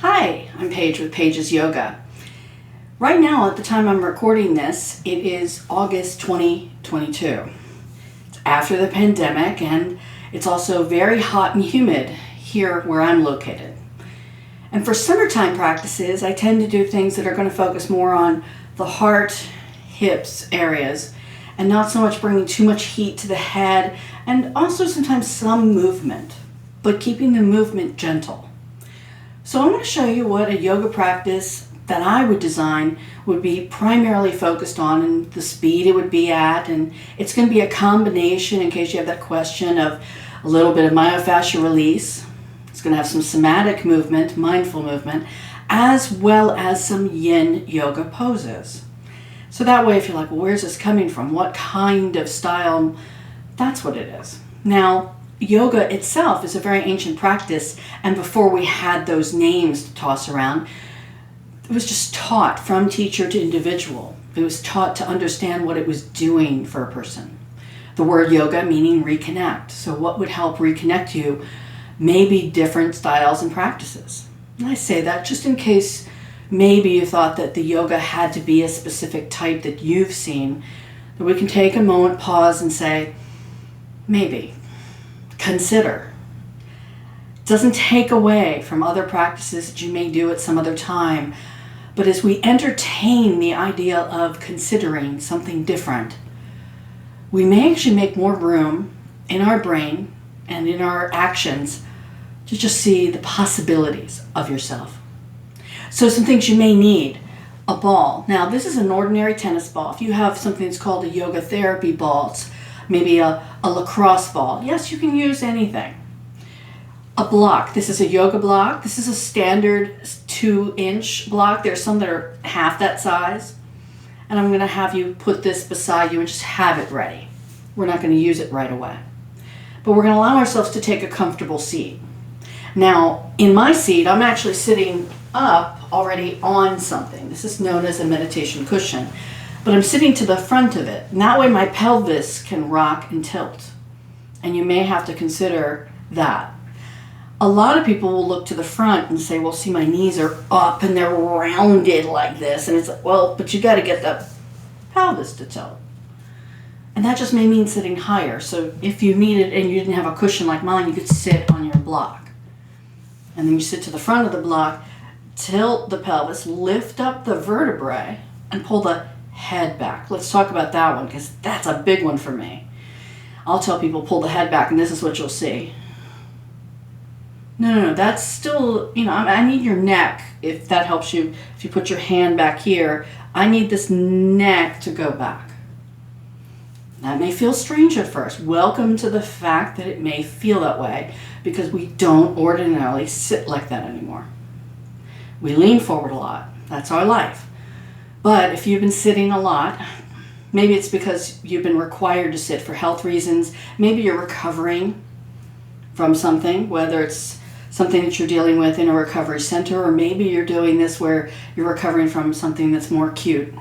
Hi, I'm Paige with Paiges Yoga. Right now, at the time I'm recording this, it is August 2022. It's after the pandemic, and it's also very hot and humid here where I'm located. And for summertime practices, I tend to do things that are going to focus more on the heart, hips areas, and not so much bringing too much heat to the head, and also sometimes some movement, but keeping the movement gentle. So I'm going to show you what a yoga practice that I would design would be primarily focused on and the speed it would be at. And it's going to be a combination, in case you have that question, of a little bit of myofascial release. It's going to have some somatic movement, mindful movement, as well as some yin yoga poses. So that way, if you're like, well, where's this coming from? What kind of style? That's what it is. Now, yoga itself is a very ancient practice, and before we had those names to toss around, it was just taught from teacher to individual. It was taught to understand what it was doing for a person. The word yoga meaning reconnect. So what would help reconnect you? Maybe different styles and practices. And I say that just in case maybe you thought that the yoga had to be a specific type that you've seen, that we can take a moment, pause, and say, maybe. Consider. It doesn't take away from other practices that you may do at some other time, but as we entertain the idea of considering something different, we may actually make more room in our brain and in our actions to just see the possibilities of yourself. So some things you may need: a ball. Now this is an ordinary tennis ball. If you have something that's called a yoga therapy ball, it's maybe a lacrosse ball. Yes, you can use anything. A block. This is a yoga block. This is a standard 2-inch block. There's some that are half that size. And I'm going to have you put this beside you and just have it ready. We're not going to use it right away. But we're going to allow ourselves to take a comfortable seat. Now, in my seat, I'm actually sitting up already on something. This is known as a meditation cushion. But I'm sitting to the front of it. And that way my pelvis can rock and tilt. And you may have to consider that. A lot of people will look to the front and say, well, see, my knees are up and they're rounded like this. And it's like, well, but you got to get the pelvis to tilt. And that just may mean sitting higher. So if you needed and you didn't have a cushion like mine, you could sit on your block. And then you sit to the front of the block, tilt the pelvis, lift up the vertebrae, and pull the head back. Let's talk about that one, because that's a big one for me. I'll tell people, pull the head back, and this is what you'll see. No, that's still, I need your neck, if that helps you. If you put your hand back here, I need this neck to go back. That may feel strange at first. Welcome to the fact that it may feel that way, because we don't ordinarily sit like that anymore. We lean forward a lot. That's our life. But if you've been sitting a lot, maybe it's because you've been required to sit for health reasons. Maybe you're recovering from something, whether it's something that you're dealing with in a recovery center, or maybe you're doing this where you're recovering from something that's more acute.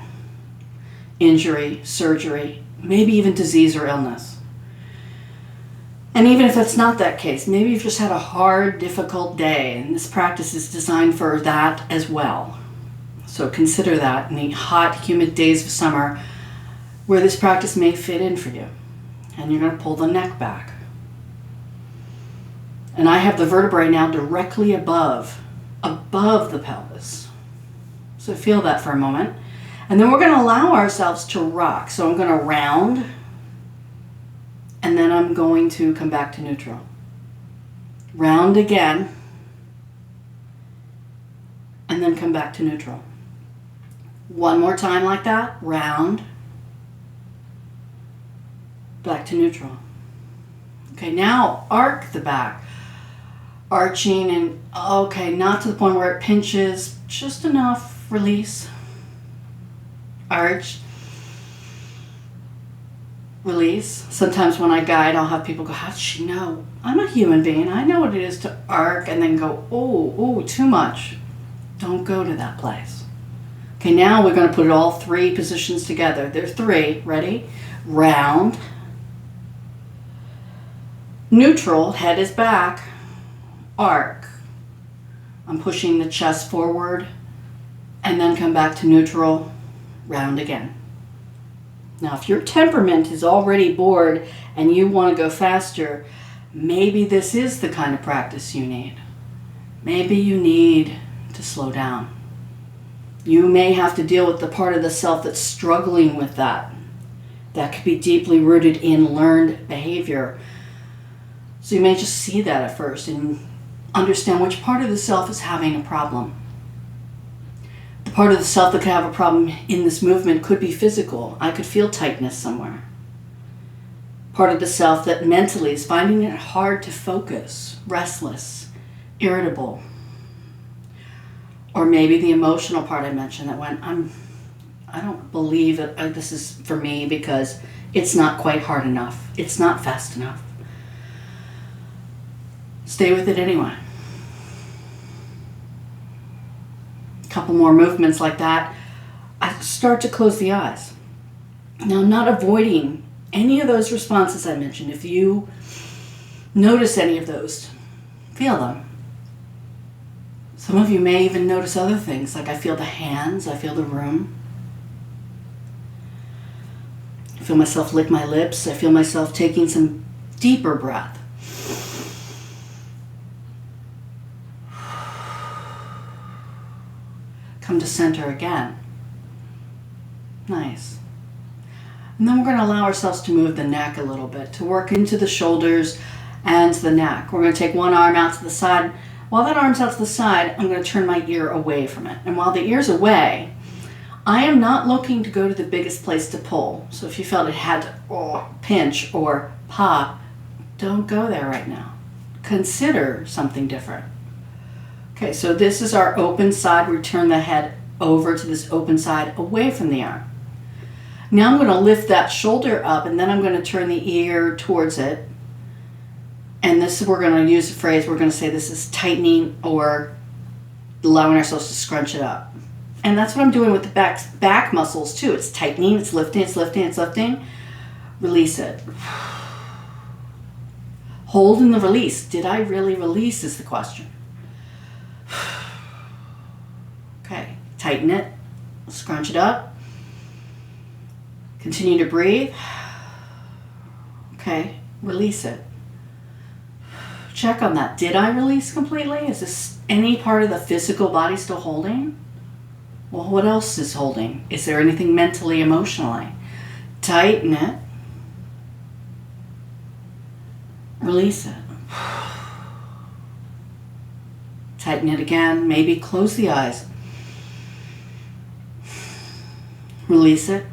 Injury, surgery, maybe even disease or illness. And even if it's not that case, maybe you've just had a hard, difficult day, and this practice is designed for that as well. So consider that in the hot, humid days of summer where this practice may fit in for you. And you're going to pull the neck back. And I have the vertebrae now directly above the pelvis. So feel that for a moment. And then we're going to allow ourselves to rock. So I'm going to round, and then I'm going to come back to neutral. Round again, and then come back to neutral. One more time like that. Round. Back to neutral. Okay, now arc the back. Arching and, okay, not to the point where it pinches. Just enough. Release. Arch. Release. Sometimes when I guide, I'll have people go, how does she know? I'm a human being. I know what it is to arc and then go, oh, too much. Don't go to that place. Okay, now we're going to put all three positions together. There's three. Ready? Round. Neutral. Head is back. Arc. I'm pushing the chest forward and then come back to neutral, round again. Now, if your temperament is already bored and you want to go faster, maybe this is the kind of practice you need. Maybe you need to slow down. You may have to deal with the part of the self that's struggling with that. That could be deeply rooted in learned behavior. So you may just see that at first and understand which part of the self is having a problem. The part of the self that could have a problem in this movement could be physical. I could feel tightness somewhere. Part of the self that mentally is finding it hard to focus, restless, irritable. Or maybe the emotional part I mentioned that went, I don't believe that this is for me because it's not quite hard enough. It's not fast enough. Stay with it anyway. A couple more movements like that. I start to close the eyes. Now, I'm not avoiding any of those responses I mentioned. If you notice any of those, feel them. Some of you may even notice other things, like I feel the hands, I feel the room. I feel myself lick my lips. I feel myself taking some deeper breath. Come to center again. Nice. And then we're going to allow ourselves to move the neck a little bit, to work into the shoulders and the neck. We're going to take one arm out to the side. While that arm's out to the side, I'm going to turn my ear away from it. And while the ear's away, I am not looking to go to the biggest place to pull. So if you felt it had to pinch or pop, don't go there right now. Consider something different. Okay, so this is our open side. We turn the head over to this open side away from the arm. Now I'm going to lift that shoulder up and then I'm going to turn the ear towards it. And this, we're going to use a phrase, we're going to say this is tightening or allowing ourselves to scrunch it up. And that's what I'm doing with the back muscles too. It's tightening, it's lifting, it's lifting, it's lifting. Release it. Hold in the release. Did I really release is the question. Okay, tighten it, scrunch it up. Continue to breathe. Okay, release it. Check on that. Did I release completely? Is this any part of the physical body still holding? Well, what else is holding? Is there anything mentally, emotionally? Tighten it. Release it. Tighten it again. Maybe close the eyes. Release it.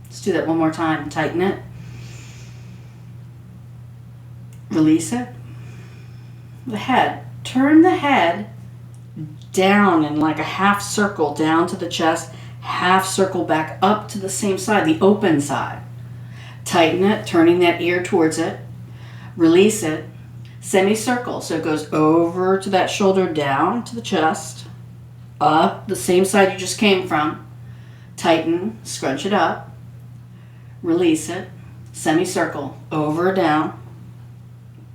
Let's do that one more time. Tighten it. Release it. The head. Turn the head down in like a half circle down to the chest, half circle back up to the same side, the open side. Tighten it, turning that ear towards it. Release it. Semicircle, so it goes over to that shoulder, down to the chest, up the same side you just came from. Tighten, scrunch it up. Release it. Semicircle, over, down.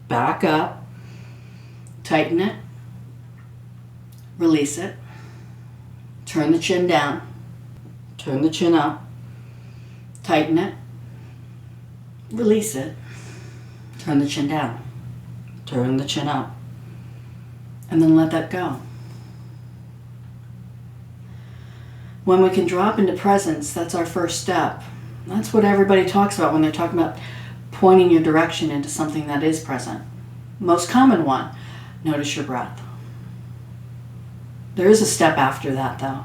Back up, tighten it, release it, turn the chin down, turn the chin up, tighten it, release it, turn the chin down, turn the chin up, and then let that go. When we can drop into presence, that's our first step. That's what everybody talks about when they're talking about pointing your direction into something that is present. Most common one, notice your breath. There is a step after that though,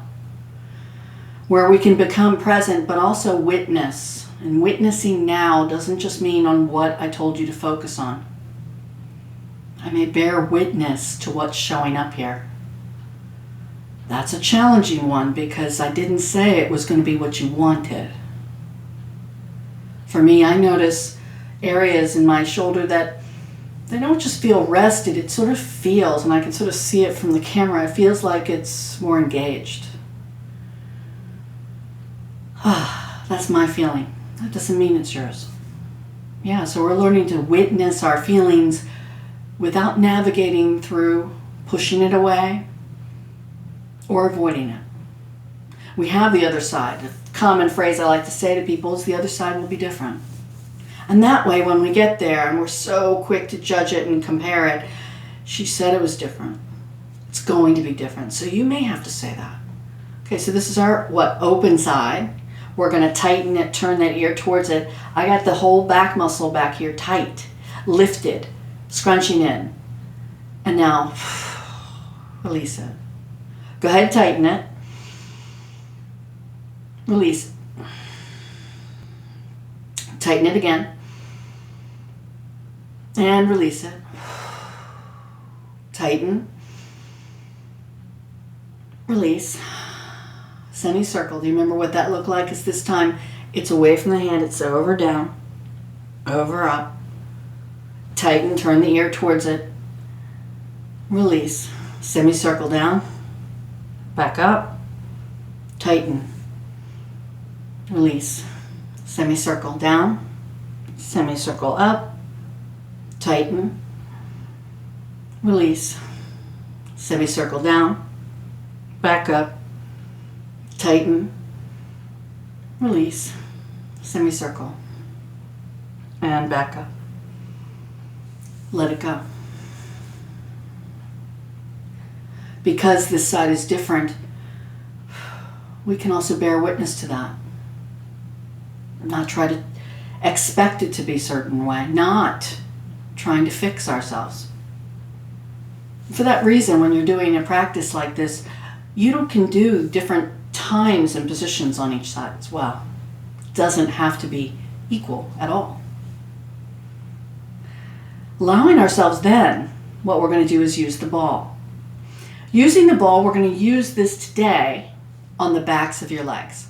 where we can become present but also witness. And witnessing now doesn't just mean on what I told you to focus on. I may bear witness to what's showing up here. That's a challenging one because I didn't say it was going to be what you wanted. For me, I notice areas in my shoulder that they don't just feel rested, it sort of feels, and I can sort of see it from the camera, it feels like it's more engaged. That's my feeling. That doesn't mean it's yours. Yeah, so we're learning to witness our feelings without navigating through pushing it away, or avoiding it. We have the other side. The common phrase I like to say to people is the other side will be different. And that way, when we get there and we're so quick to judge it and compare it, she said it was different. It's going to be different. So you may have to say that. Okay, so this is our, open side. We're going to tighten it, turn that ear towards it. I got the whole back muscle back here tight, lifted, scrunching in. And now, release it. Go ahead and tighten it. Release it. Tighten it again. And release it. Tighten. Release. Semicircle. Do you remember what that looked like? Because this time it's away from the hand. It's over, down, over, up. Tighten. Turn the ear towards it. Release. Semicircle down. Back up. Tighten. Release. Semicircle down. Semicircle up. Tighten. Release. Semicircle down. Back up. Tighten. Release. Semicircle. And back up. Let it go. Because this side is different, we can also bear witness to that. Not try to expect it to be a certain way. Not trying to fix ourselves. For that reason, when you're doing a practice like this, you can do different times and positions on each side as well. It doesn't have to be equal at all. Allowing ourselves then, what we're going to do is use the ball. Using the ball, we're going to use this today on the backs of your legs.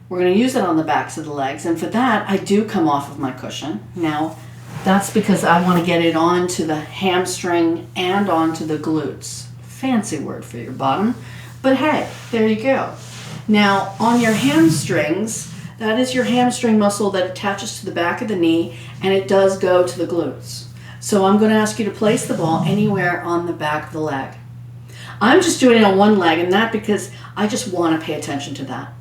We're going to use it on the backs of the legs, and for that, I do come off of my cushion. Now, that's because I want to get it onto the hamstring and onto the glutes. Fancy word for your bottom, but hey, there you go. Now, on your hamstrings, that is your hamstring muscle that attaches to the back of the knee, and it does go to the glutes. So I'm going to ask you to place the ball anywhere on the back of the leg. I'm just doing it on one leg, and that because I just want to pay attention to that.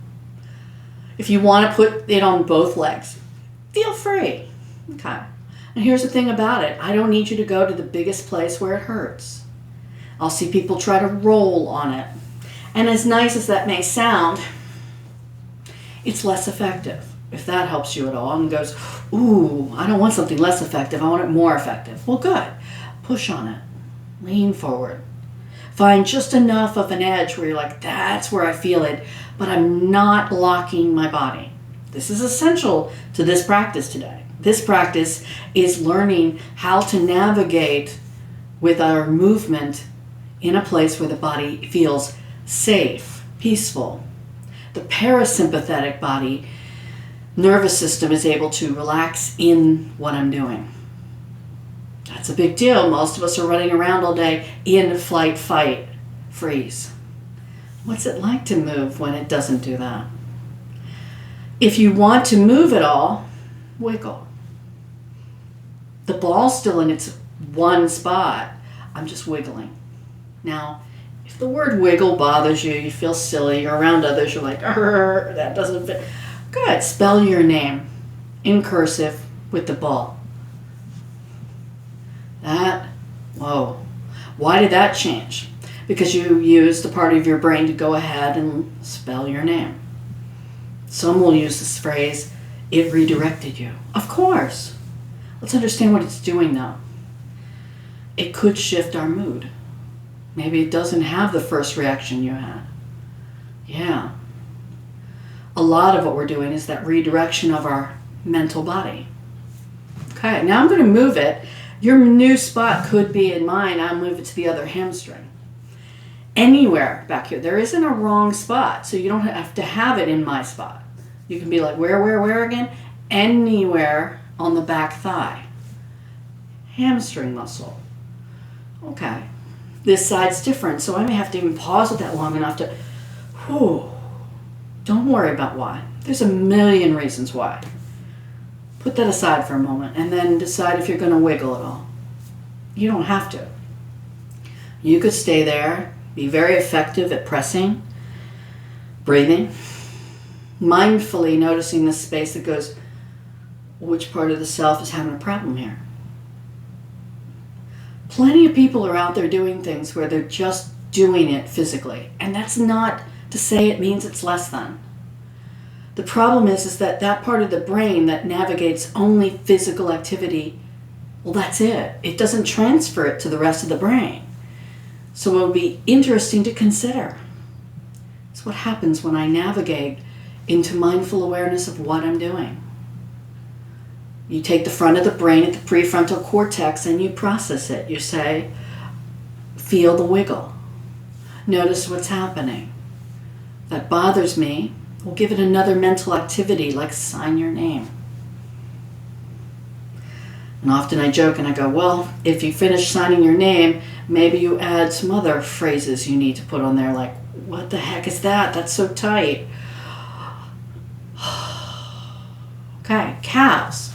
If you want to put it on both legs, feel free. Okay. And here's the thing about it. I don't need you to go to the biggest place where it hurts. I'll see people try to roll on it. And as nice as that may sound, it's less effective, if that helps you at all. And goes, ooh, I don't want something less effective. I want it more effective. Well, good. Push on it. Lean forward. Find just enough of an edge where you're like, that's where I feel it, but I'm not locking my body. This is essential to this practice today. This practice is learning how to navigate with our movement in a place where the body feels safe, peaceful. The parasympathetic body nervous system is able to relax in what I'm doing. That's a big deal. Most of us are running around all day in flight, fight, freeze. What's it like to move when it doesn't do that? If you want to move at all, wiggle. The ball's still in its one spot. I'm just wiggling. Now, if the word wiggle bothers you, you feel silly, you're around others, you're like, that doesn't fit. Good. Spell your name in cursive with the ball. Whoa. Why did that change? Because you used the part of your brain to go ahead and spell your name. Some will use this phrase, it redirected you. Of course. Let's understand what it's doing though. It could shift our mood. Maybe it doesn't have the first reaction you had. Yeah. A lot of what we're doing is that redirection of our mental body. Okay, now I'm going to move it. Your new spot could be in mine. I'll move it to the other hamstring. Anywhere back here. There isn't a wrong spot, so you don't have to have it in my spot. You can be like, where again? Anywhere on the back thigh. Hamstring muscle. Okay. This side's different, so I may have to even pause with that long enough to, Don't worry about why. There's a million reasons why. Put that aside for a moment and then decide if you're going to wiggle at all. You don't have to. You could stay there, be very effective at pressing, breathing, mindfully noticing the space that goes, which part of the self is having a problem here? Plenty of people are out there doing things where they're just doing it physically, and that's not to say it means it's less than. The problem is that that part of the brain that navigates only physical activity, well, that's it. It doesn't transfer it to the rest of the brain. So it would be interesting to consider. It's what happens when I navigate into mindful awareness of what I'm doing. You take the front of the brain at the prefrontal cortex and you process it. You say, feel the wiggle. Notice what's happening. If that bothers me, we'll give it another mental activity like sign your name. And often I joke and I go, well, if you finish signing your name, maybe you add some other phrases you need to put on there like, what the heck is that? That's so tight. Okay, calves.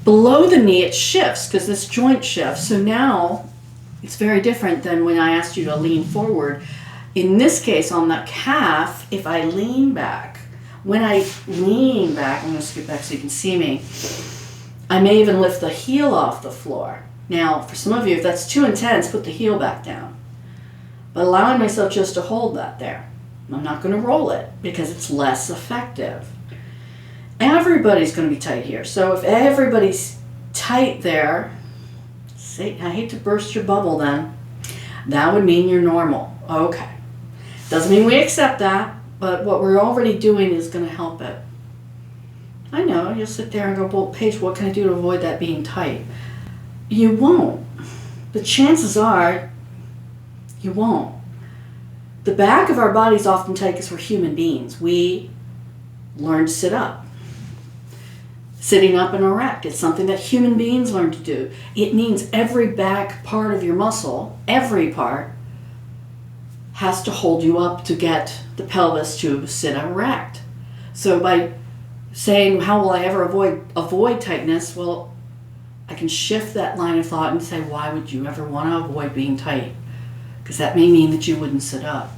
Below the knee, it shifts because this joint shifts. So now it's very different than when I asked you to lean forward. In this case, on the calf, if I lean back, when I lean back, I'm going to scoot back so you can see me, I may even lift the heel off the floor. Now, for some of you, if that's too intense, put the heel back down. But allowing myself just to hold that there. I'm not going to roll it because it's less effective. Everybody's going to be tight here. So if everybody's tight there, say, I hate to burst your bubble then, that would mean you're normal. Okay. Doesn't mean we accept that, but what we're already doing is going to help it. I know, you'll sit there and go, well, Paige, what can I do to avoid that being tight? You won't. The chances are you won't. The back of our body is often tight because we're human beings. We learn to sit up. Sitting up and erect. It's something that human beings learn to do. It means every back part of your muscle, every part, has to hold you up to get the pelvis to sit erect. So by saying, how will I ever avoid tightness? Well, I can shift that line of thought and say, why would you ever want to avoid being tight? Because that may mean that you wouldn't sit up.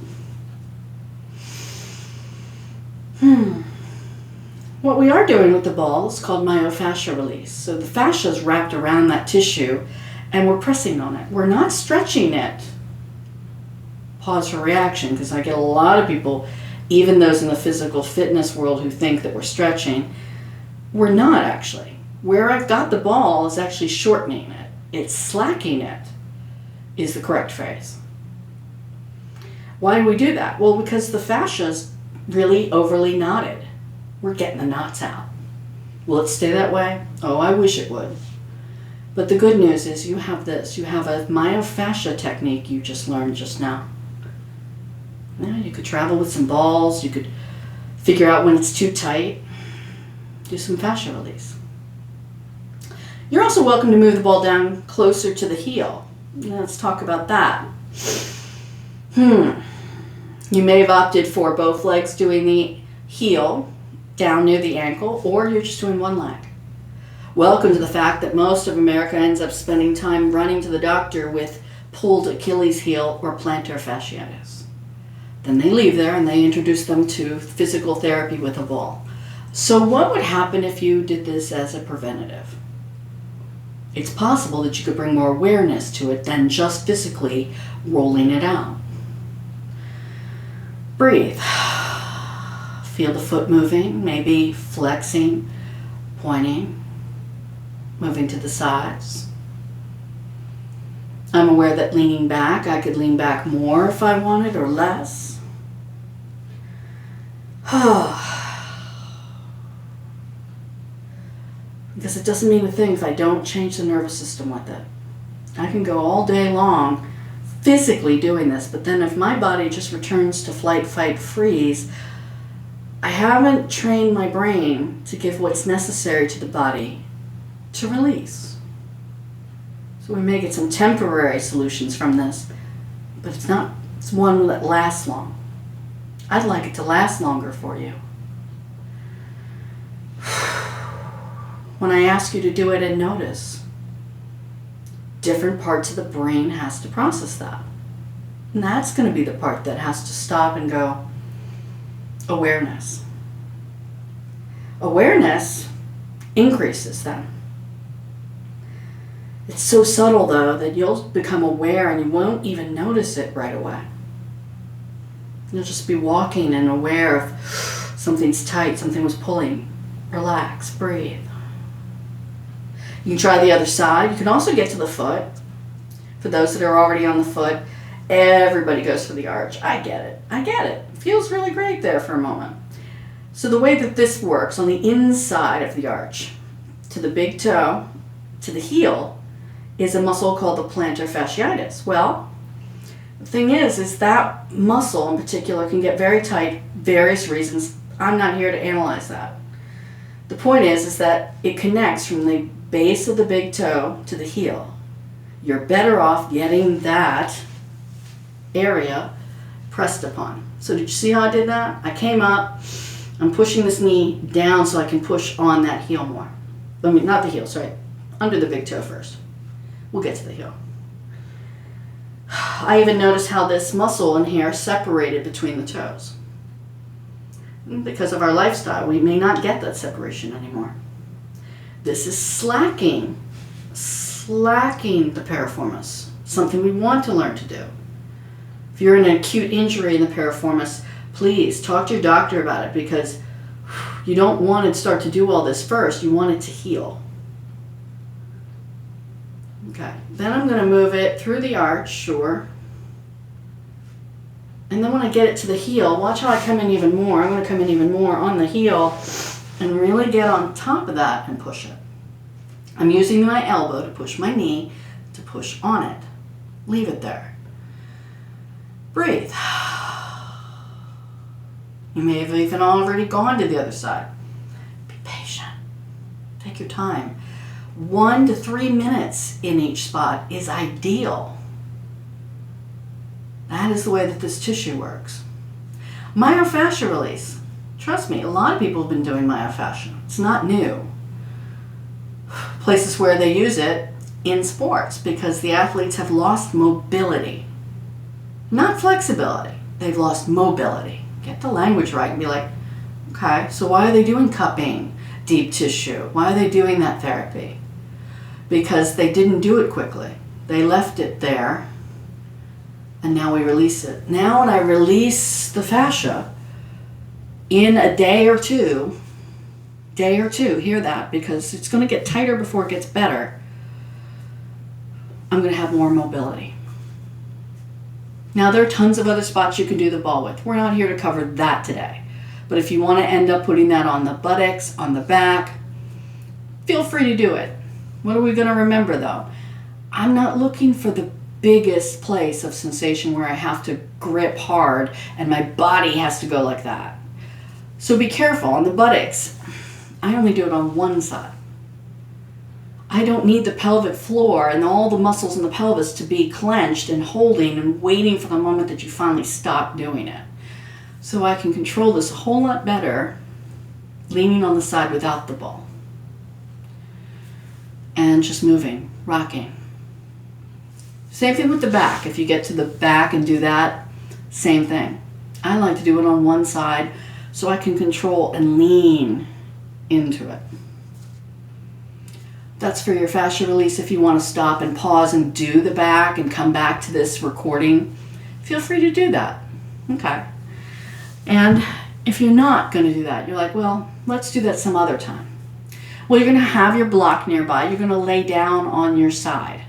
What we are doing with the ball is called myofascial release. So the fascia is wrapped around that tissue and we're pressing on it. We're not stretching it. Pause for reaction, because I get a lot of people, even those in the physical fitness world, who think that we're stretching. We're not actually. Where I've got the ball is actually shortening it. It's slacking it is the correct phrase. Why do we do that? Well, because the fascia is really overly knotted. We're getting the knots out. Will it stay that way? Oh, I wish it would. But the good news is you have this. You have a myofascia technique you just learned just now. Now you could travel with some balls. You could figure out when it's too tight. Do some fascia release. You're also welcome to move the ball down closer to the heel. Let's talk about that. You may have opted for both legs doing the heel down near the ankle, or you're just doing one leg. Welcome to the fact that most of America ends up spending time running to the doctor with pulled Achilles heel or plantar fasciitis. Then they leave there and they introduce them to physical therapy with a ball. So what would happen if you did this as a preventative? It's possible that you could bring more awareness to it than just physically rolling it out. Breathe. Feel the foot moving, maybe flexing, pointing, moving to the sides. I'm aware that leaning back, I could lean back more if I wanted or less. Because it doesn't mean a thing if I don't change the nervous system with it. I can go all day long physically doing this, but then if my body just returns to flight, fight, freeze, I haven't trained my brain to give what's necessary to the body to release. So we may get some temporary solutions from this, but it's one that lasts long. I'd like it to last longer for you. When I ask you to do it and notice, different parts of the brain has to process that. And that's going to be the part that has to stop and go, awareness. Awareness increases then. It's so subtle, though, that you'll become aware and you won't even notice it right away. You'll just be walking and aware of something's tight, something was pulling. Relax, breathe. You can try the other side. You can also get to the foot. For those that are already on the foot, everybody goes for the arch. I get it. It feels really great there for a moment. So the way that this works, on the inside of the arch, to the big toe, to the heel, is a muscle called the plantar fasciitis. Well, the thing is that muscle in particular can get very tight, various reasons. I'm not here to analyze that. The point is that it connects from the base of the big toe to the heel. You're better off getting that area pressed upon. So did you see how I did that? I came up, I'm pushing this knee down so I can push on that heel more. I mean, not the heel, sorry, under the big toe first. We'll get to the heel. I even noticed how this muscle in here separated between the toes. Because of our lifestyle, we may not get that separation anymore. This is slacking the piriformis, something we want to learn to do. If you're in an acute injury in the piriformis, please talk to your doctor about it, because you don't want to start to do all this first. You want it to heal. Okay, then I'm going to move it through the arch, sure. And then when I get it to the heel, watch how I come in even more. I'm going to come in even more on the heel and really get on top of that and push it. I'm using my elbow to push my knee, to push on it. Leave it there. Breathe. You may have even already gone to the other side. Be patient. Take your time. 1 to 3 minutes in each spot is ideal. That is the way that this tissue works. Myofascial release. Trust me, a lot of people have been doing myofascial. It's not new. Places where they use it in sports, because the athletes have lost mobility. Not flexibility. They've lost mobility. Get the language right and be like, okay, so why are they doing cupping, deep tissue? Why are they doing that therapy? Because they didn't do it quickly. They left it there, and now we release it. Now when I release the fascia, in a day or two, hear that, because it's going to get tighter before it gets better, I'm going to have more mobility. Now there are tons of other spots you can do the ball with. We're not here to cover that today. But if you want to end up putting that on the buttocks, on the back, feel free to do it. What are we going to remember though? I'm not looking for the biggest place of sensation where I have to grip hard and my body has to go like that. So be careful on the buttocks. I only do it on one side. I don't need the pelvic floor and all the muscles in the pelvis to be clenched and holding and waiting for the moment that you finally stop doing it. So I can control this a whole lot better leaning on the side without the ball. And just moving, rocking. Same thing with the back. If you get to the back and do that, same thing. I like to do it on one side so I can control and lean into it. That's for your fascia release. If you want to stop and pause and do the back and come back to this recording, feel free to do that. Okay. And if you're not going to do that, you're like, well, let's do that some other time. Well, you're going to have your block nearby. You're going to lay down on your side.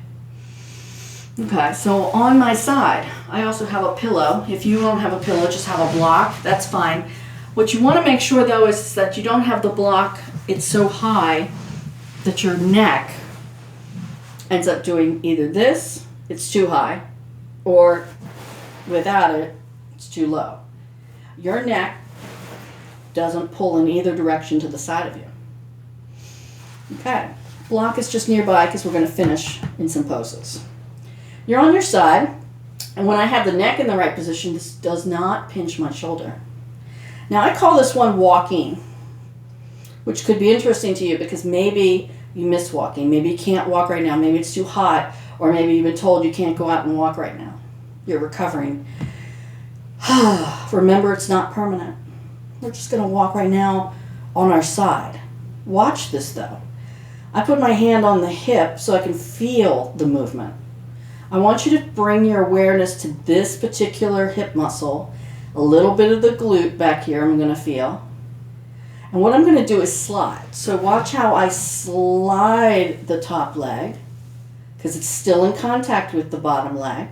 Okay, so on my side, I also have a pillow. If you don't have a pillow, just have a block. That's fine. What you want to make sure, though, is that you don't have the block, it's so high that your neck ends up doing either this, it's too high, or without it, it's too low. Your neck doesn't pull in either direction to the side of you. Okay, block is just nearby because we're going to finish in some poses. You're on your side, and when I have the neck in the right position, this does not pinch my shoulder. Now I call this one walking, which could be interesting to you because maybe you miss walking. Maybe you can't walk right now. Maybe it's too hot, or maybe you've been told you can't go out and walk right now. you're recovering. Remember, it's not permanent. We're just going to walk right now on our side. Watch this though. I put my hand on the hip so I can feel the movement. I want you to bring your awareness to this particular hip muscle, a little bit of the glute back here I'm going to feel. And what I'm going to do is slide. So watch how I slide the top leg, because it's still in contact with the bottom leg,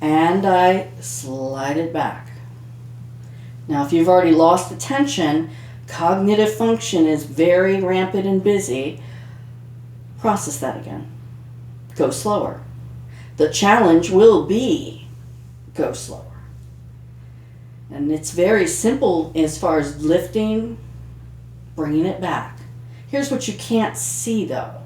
and I slide it back. Now, if you've already lost attention, cognitive function is very rampant and busy, process that again. Go slower. The challenge will be go slower. And it's very simple as far as lifting, bringing it back. Here's what you can't see though.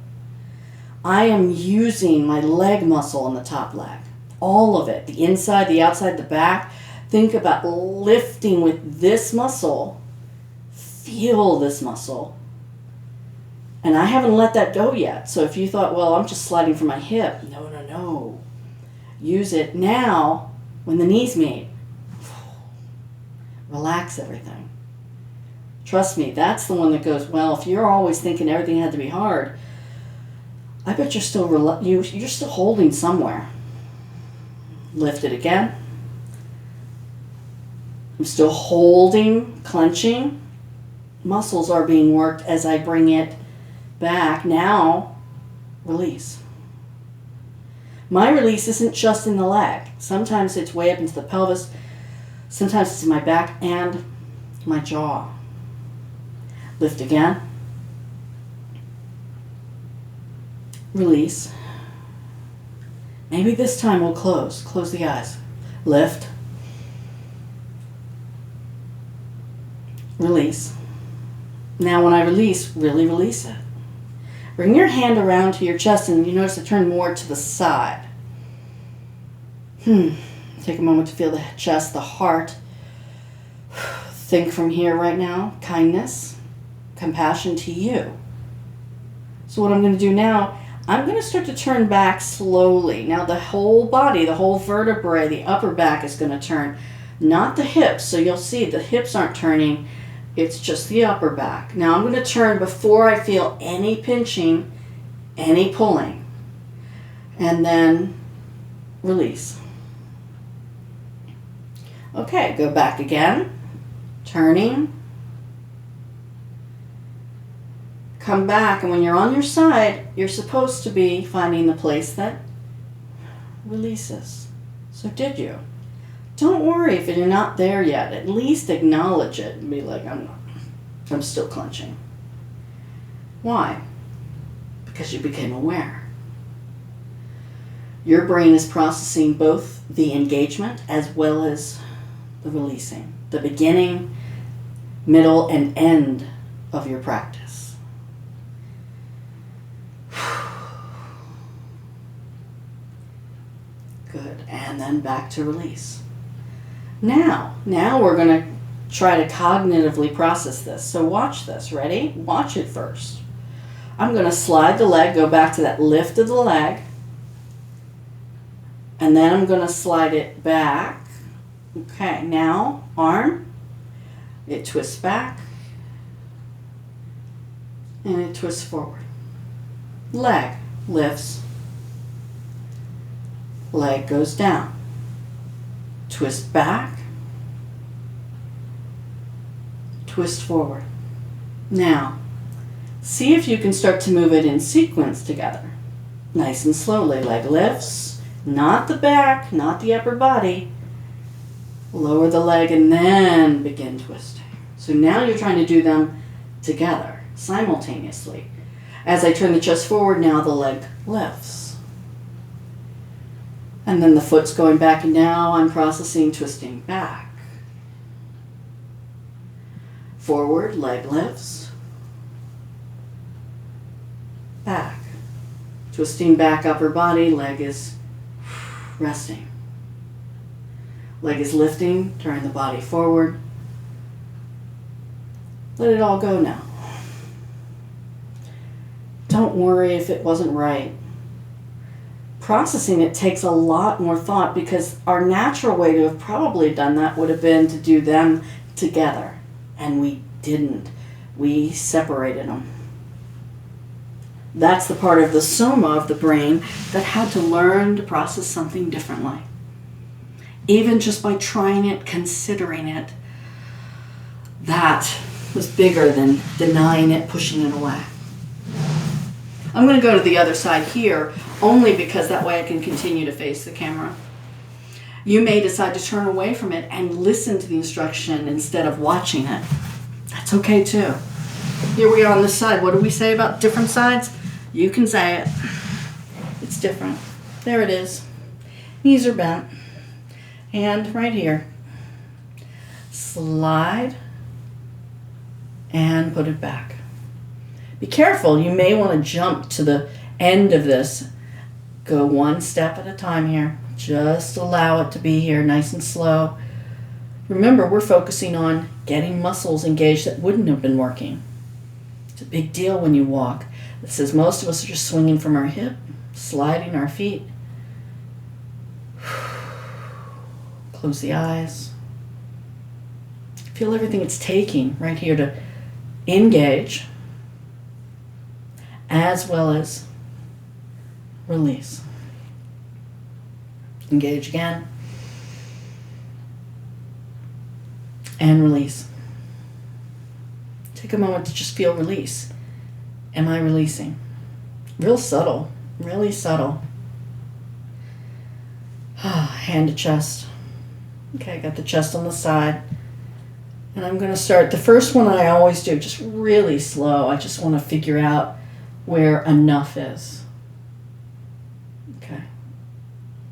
I am using my leg muscle on the top leg. All of it. The inside, the outside, the back. Think about lifting with this muscle. Feel this muscle. And I haven't let that go yet. So if you thought, well, I'm just sliding from my hip. No. Use it now when the knees meet. Relax everything. Trust me, that's the one that goes, well, if you're always thinking everything had to be hard, I bet you're still you're still holding somewhere. Lift it again. I'm still holding, clenching. Muscles are being worked as I bring it back. Now, release. My release isn't just in the leg. Sometimes it's way up into the pelvis. Sometimes it's in my back and my jaw. Lift again. Release. Maybe this time we'll close. Close the eyes. Lift. Release. Now when I release, really release it. Bring your hand around to your chest and you notice it turn more to the side. Take a moment to feel the chest, the heart. Think from here right now, kindness, compassion to you. So what I'm going to do now, I'm going to start to turn back slowly. Now the whole body, the whole vertebrae, the upper back is going to turn, not the hips. So you'll see the hips aren't turning, it's just the upper back. Now I'm going to turn before I feel any pinching, any pulling. And then release. Okay, go back again. Turning. Come back, and when you're on your side, you're supposed to be finding the place that releases. So did you? Don't worry if you're not there yet. At least acknowledge it and be like, I'm still clenching. Why? Because you became aware. Your brain is processing both the engagement as well as the releasing. The beginning, middle, and end of your practice. Good. And then back to release. Now we're going to try to cognitively process this. So watch this. Ready? Watch it first. I'm going to slide the leg, go back to that lift of the leg, and then I'm going to slide it back. Okay, now arm, it twists back, and it twists forward. Leg lifts, leg goes down, twist back, twist forward. Now, see if you can start to move it in sequence together. Nice and slowly. Leg lifts, not the back, not the upper body. Lower the leg and then begin twisting. So now you're trying to do them together, simultaneously. As I turn the chest forward, now the leg lifts. And then the foot's going back, and now I'm processing twisting back. Forward, leg lifts. Back. Twisting back, upper body, leg is resting. Leg is lifting, turn the body forward. Let it all go now. Don't worry if it wasn't right. processing it takes a lot more thought, because our natural way to have probably done that would have been to do them together. And we didn't. We separated them. That's the part of the soma of the brain that had to learn to process something differently. Even just by trying it, considering it, that was bigger than denying it, pushing it away. I'm going to go to the other side here, only because that way I can continue to face the camera. You may decide to turn away from it and listen to the instruction instead of watching it. That's okay too. Here we are on this side. What do we say about different sides? You can say it. It's different. There it is. Knees are bent. Hand right here. Slide and put it back. Be careful. You may want to jump to the end of this. Go one step at a time here. Just allow it to be here, nice and slow. Remember, we're focusing on getting muscles engaged that wouldn't have been working. It's a big deal when you walk. It says most of us are just swinging from our hip, sliding our feet. Close the eyes. Feel everything it's taking right here to engage, as well as release. Engage again. And release. Take a moment to just feel release. Am I releasing? Real subtle. Really subtle. Hand to chest. Okay, I got the chest on the side. And I'm going to start. The first one I always do, just really slow. I just want to figure out where enough is. Okay.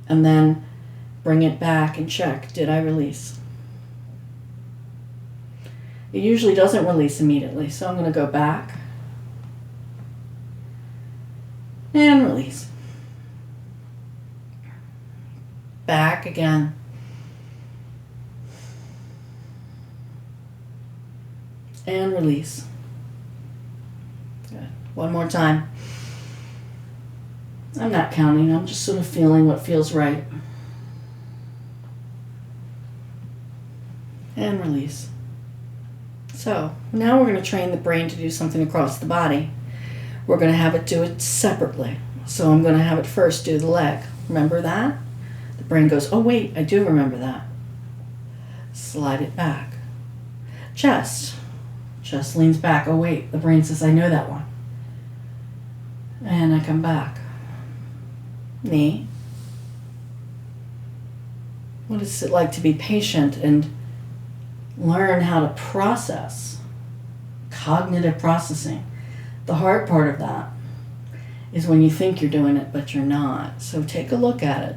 And then bring it back and check. Did I release? It usually doesn't release immediately, so I'm going to go back and release. Back again. And release. Good. One more time. I'm not counting, I'm just sort of feeling what feels right. And release. So, now we're going to train the brain to do something across the body. We're going to have it do it separately. So I'm going to have it first do the leg. Remember that? The brain goes, oh wait, I do remember that. Slide it back. Chest. Chest leans back. Oh wait, the brain says, I know that one. And I come back. Knee. What is it like to be patient and learn how to process? Cognitive processing. The hard part of that is when you think you're doing it, but you're not. So take a look at it.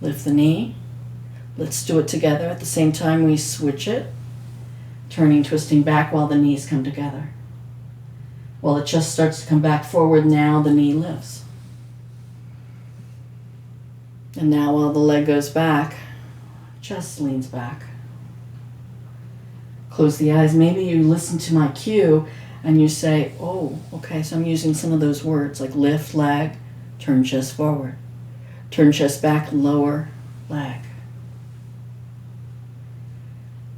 Lift the knee. Let's do it together. At the same time, we switch it. Turning, twisting back while the knees come together. While the chest starts to come back forward, now the knee lifts. And now while the leg goes back, chest leans back. Close the eyes. Maybe you listen to my cue and you say, oh, okay, so I'm using some of those words like lift leg, turn chest forward, turn chest back, lower leg.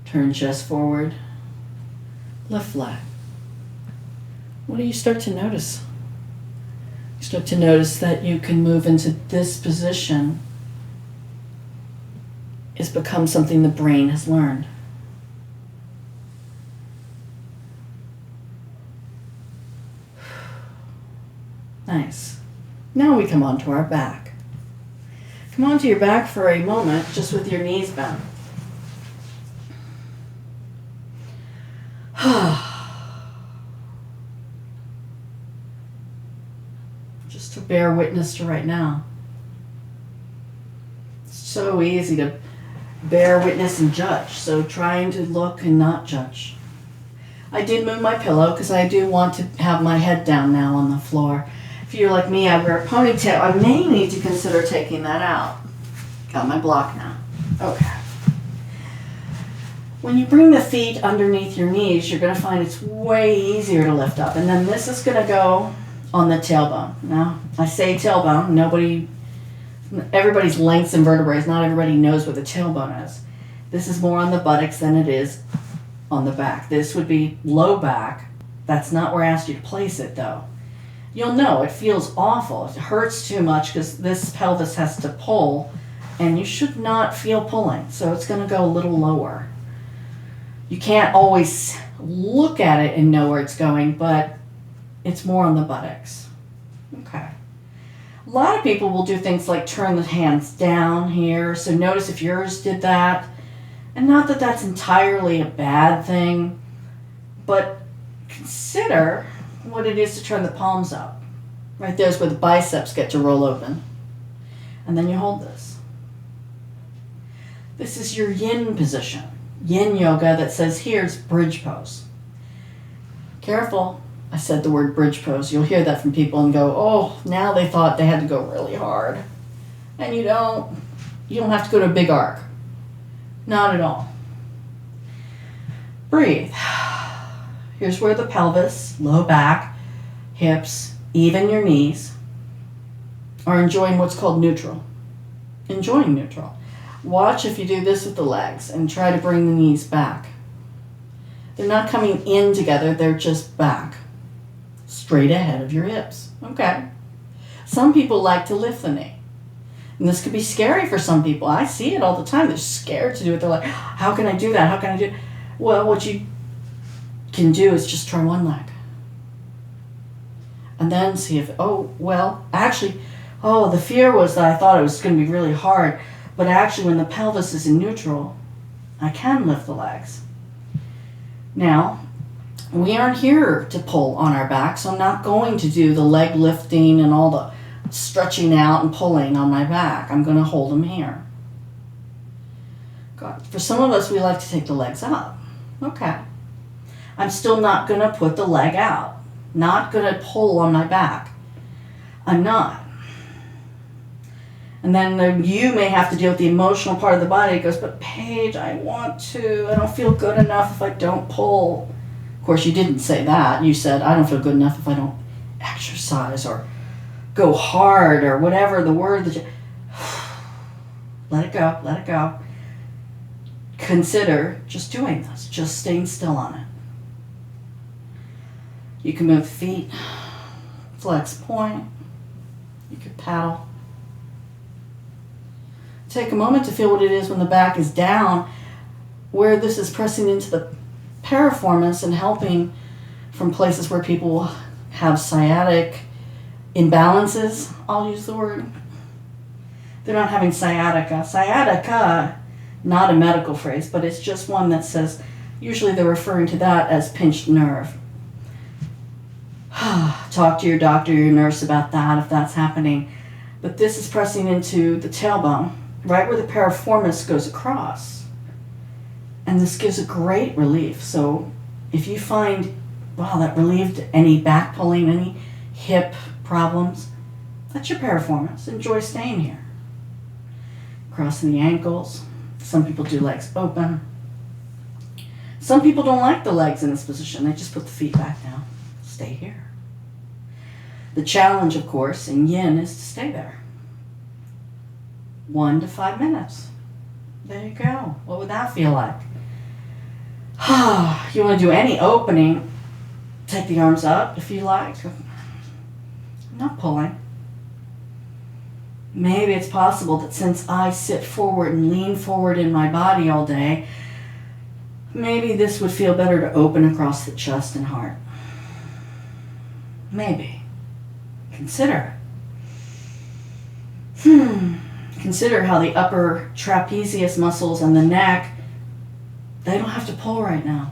Turn chest forward, lift leg. What do you start to notice? You start to notice that you can move into this position. It's become something the brain has learned. Nice. Now we come onto our back. Come onto your back for a moment, just with your knees bent. Just to bear witness to right now. It's so easy to bear witness and judge, so trying to look and not judge. I did move my pillow because I do want to have my head down now on the floor. If you're like me, I wear a ponytail. I may need to consider taking that out. Got my block now. Okay. When you bring the feet underneath your knees, you're going to find it's way easier to lift up. And then this is going to go on the tailbone. Now, I say tailbone, everybody's lengths and vertebrae, not everybody knows what the tailbone is. This is more on the buttocks than it is on the back. This would be low back. That's not where I asked you to place it, though. You'll know it feels awful. It hurts too much because this pelvis has to pull, and you should not feel pulling, so it's going to go a little lower. You can't always look at it and know where it's going, but it's more on the buttocks. Okay. A lot of people will do things like turn the hands down here, so notice if yours did that. And not that that's entirely a bad thing, but consider what it is to turn the palms up. Right there's where the biceps get to roll open. And then you hold this. This is your yin position. Yin yoga that says here it's bridge pose. Careful, I said the word bridge pose. You'll hear that from people and go, oh, now they thought they had to go really hard. And you don't have to go to a big arc. Not at all. Breathe. Here's where the pelvis, low back, hips, even your knees are enjoying what's called neutral. Enjoying neutral. Watch if you do this with the legs and try to bring the knees back. They're not coming in together, they're just back. Straight ahead of your hips. Okay. Some people like to lift the knee. And this could be scary for some people. I see it all the time. They're scared to do it. They're like, how can I do that? How can I do it? Well, what you can do is just try one leg. And then see if, the fear was that I thought it was going to be really hard. But actually, when the pelvis is in neutral, I can lift the legs. Now, we aren't here to pull on our back, so I'm not going to do the leg lifting and all the stretching out and pulling on my back. I'm going to hold them here. God. For some of us, we like to take the legs up. Okay. I'm still not going to put the leg out. Not going to pull on my back. I'm not. And then you may have to deal with the emotional part of the body. It goes, but Paige, I want to. I don't feel good enough if I don't pull. Of course, you didn't say that. You said, I don't feel good enough if I don't exercise or go hard or whatever the word that you... Let it go, let it go. Consider just doing this, just staying still on it. You can move feet, flex point, you could paddle. Take a moment to feel what it is when the back is down, where this is pressing into the piriformis and helping from places where people have sciatic imbalances, I'll use the word. They're not having sciatica. Sciatica, not a medical phrase, but it's just one that says, usually they're referring to that as pinched nerve. Talk to your doctor, your nurse about that if that's happening. But this is pressing into the tailbone, right where the piriformis goes across. And this gives a great relief. So if you find, wow, that relieved any back pulling, any hip problems, that's your piriformis. Enjoy staying here. Crossing the ankles. Some people do legs open. Some people don't like the legs in this position. They just put the feet back down. Stay here. The challenge, of course, in yin is to stay there. 1 to 5 minutes. There you go. What would that feel like? You want to do any opening, take the arms up if you like. I'm not pulling. Maybe it's possible that since I sit forward and lean forward in my body all day, maybe this would feel better to open across the chest and heart. Maybe. Consider. Consider how the upper trapezius muscles and the neck, they don't have to pull right now.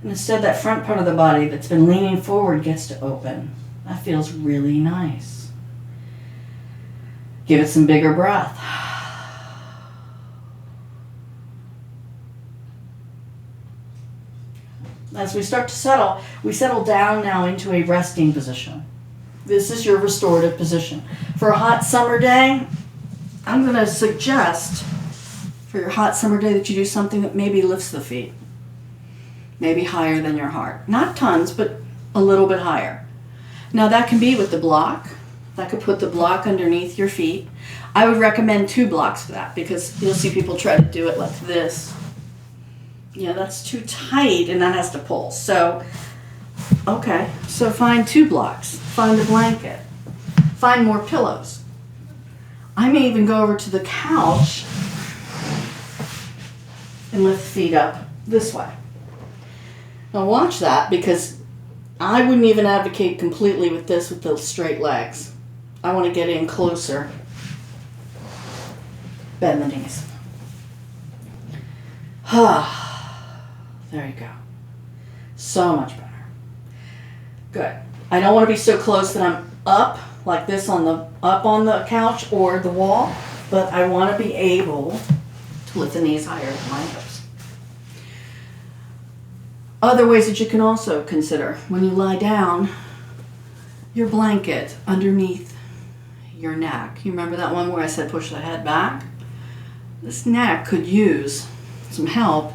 And instead that front part of the body that's been leaning forward gets to open. That feels really nice. Give it some bigger breath. As we start to settle, we settle down now into a resting position. This is your restorative position. For a hot summer day, I'm going to suggest for your hot summer day that you do something that maybe lifts the feet. Maybe higher than your heart. Not tons, but a little bit higher. Now that can be with the block. That could put the block underneath your feet. I would recommend 2 blocks for that because you'll see people try to do it like this. Yeah, that's too tight and that has to pull. So, okay, so find 2 blocks. Find a blanket. Find more pillows. I may even go over to the couch and lift the feet up this way. Now watch that because I wouldn't even advocate completely with this with the straight legs. I want to get in closer. Bend the knees. There you go. So much better. Good. I don't want to be so close that I'm up like this up on the couch or the wall, but I want to be able to lift the knees higher than my hips. Other ways that you can also consider when you lie down, your blanket underneath your neck. You remember that one where I said push the head back? This neck could use some help.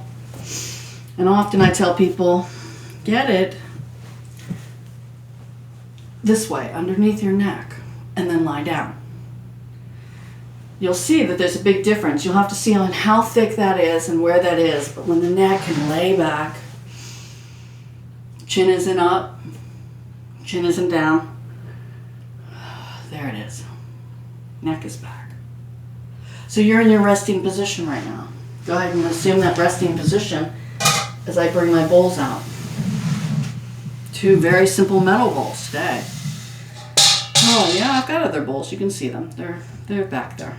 And often I tell people, get it this way, underneath your neck, and then lie down. You'll see that there's a big difference. You'll have to see on how thick that is and where that is. But when the neck can lay back, chin isn't up, chin isn't down. There it is. Neck is back. So you're in your resting position right now. Go ahead and assume that resting position as I bring my bowls out. 2 very simple metal bowls today. Oh yeah, I've got other bowls. You can see them. They're back there.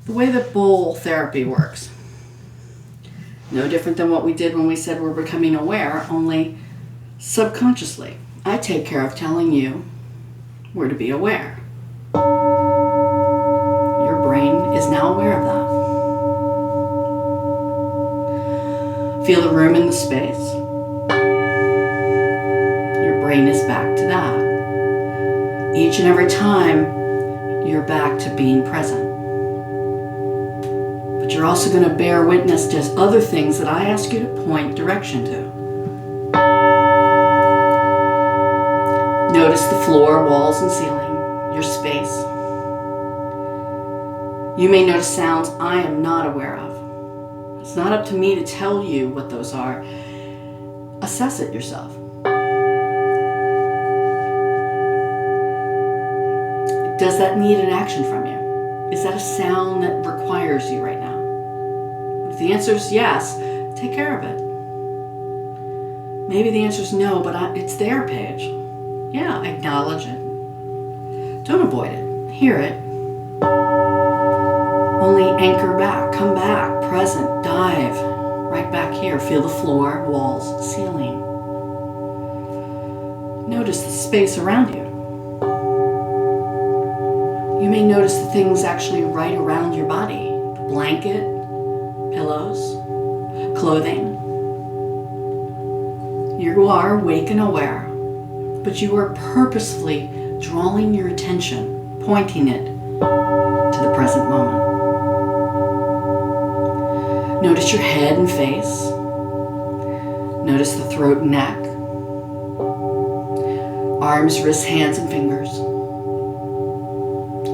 The way that bowl therapy works. No different than what we did when we said we're becoming aware, only subconsciously. I take care of telling you where to be aware. Your brain is now aware of that. Feel the room and the space. Your brain is back to that. Each and every time, you're back to being present. But you're also going to bear witness to other things that I ask you to point direction to. Notice the floor, walls, and ceiling, your space. You may notice sounds I am not aware of. It's not up to me to tell you what those are. Assess it yourself. Does that need an action from you? Is that a sound that requires you right now? If the answer is yes, take care of it. Maybe the answer is no, but it's there, Paige. Yeah, acknowledge it. Don't avoid it. Hear it. Only anchor back. Come back. Present. Dive. Right back here. Feel the floor, walls, ceiling. Notice the space around you. You may notice the things actually right around your body. The blanket, pillows, clothing. You are awake and aware, but you are purposefully drawing your attention, pointing it to the present moment. Notice your head and face. Notice the throat and neck. Arms, wrists, hands, and fingers.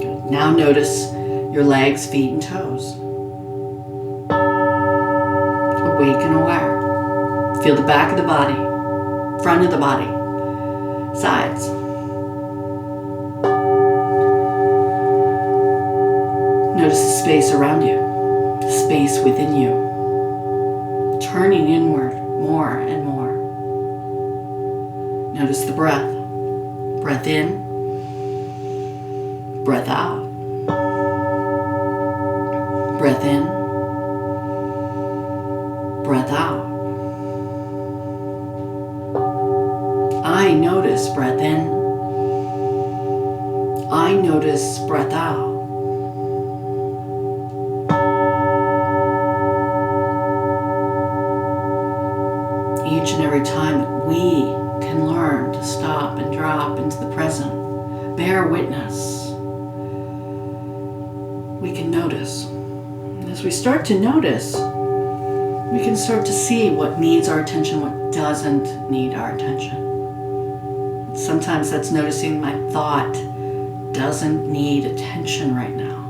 Good. Now notice your legs, feet, and toes. Awake and aware. Feel the back of the body, front of the body, sides. Notice the space around you, the space within you, turning inward more and more. Notice the breath. Breath in, breath out. Breath in, breath out. I notice breath in. I notice breath out. Each and every time that we can learn to stop and drop into the present, bear witness, we can notice. And as we start to notice, we can start to see what needs our attention, what doesn't need our attention. Sometimes that's noticing my thought doesn't need attention right now.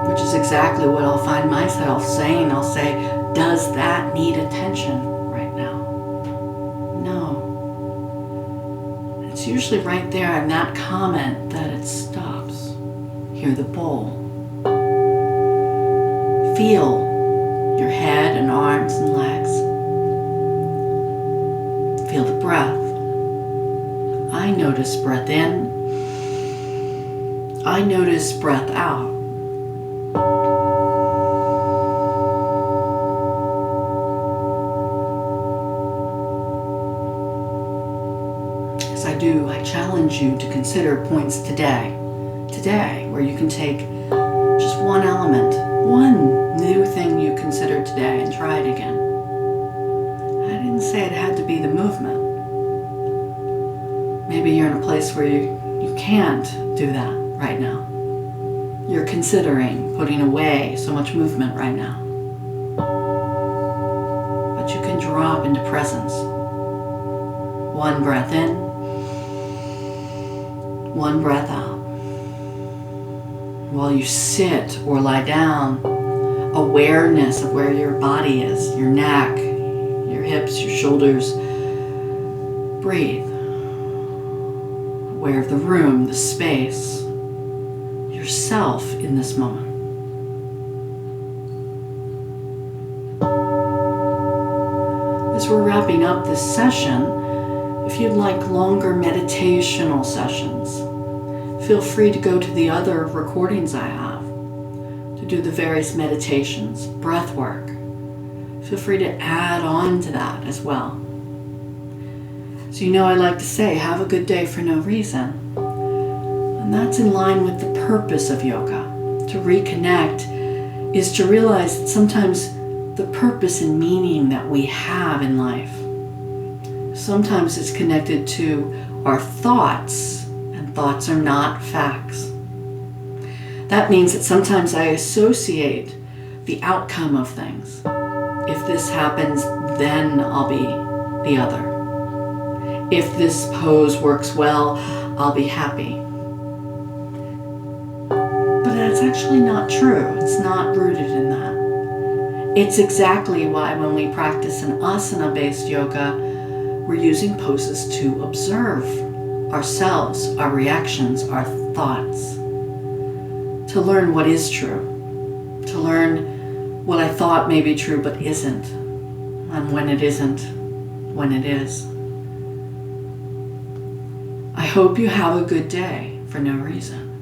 Which is exactly what I'll find myself saying. I'll say, does that need attention right now? No. It's usually right there in that comment that it stops. Hear the bowl. Feel your head and arms and legs. Feel the breath. I notice breath in. I notice breath out. As I do, I challenge you to consider points today, where you can take just one element, one new thing you considered today and try it again. I didn't say it had to be the movement. Maybe you're in a place where you can't do that right now. You're considering putting away so much movement right now. But you can drop into presence. One breath in, one breath out. While you sit or lie down, awareness of where your body is, your neck, your hips, your shoulders. Breathe. Aware of the room, the space, yourself in this moment. As we're wrapping up this session, if you'd like longer meditational sessions, feel free to go to the other recordings I have to do the various meditations, breath work. Feel free to add on to that as well. So I like to say, have a good day for no reason. And that's in line with the purpose of yoga. To reconnect is to realize that sometimes the purpose and meaning that we have in life, sometimes it's connected to our thoughts, and thoughts are not facts. That means that sometimes I associate the outcome of things. If this happens, then I'll be the other. If this pose works well, I'll be happy. But that's actually not true. It's not rooted in that. It's exactly why when we practice an asana-based yoga, we're using poses to observe ourselves, our reactions, our thoughts. To learn what is true. To learn what I thought may be true but isn't. And when it isn't, when it is. I hope you have a good day for no reason.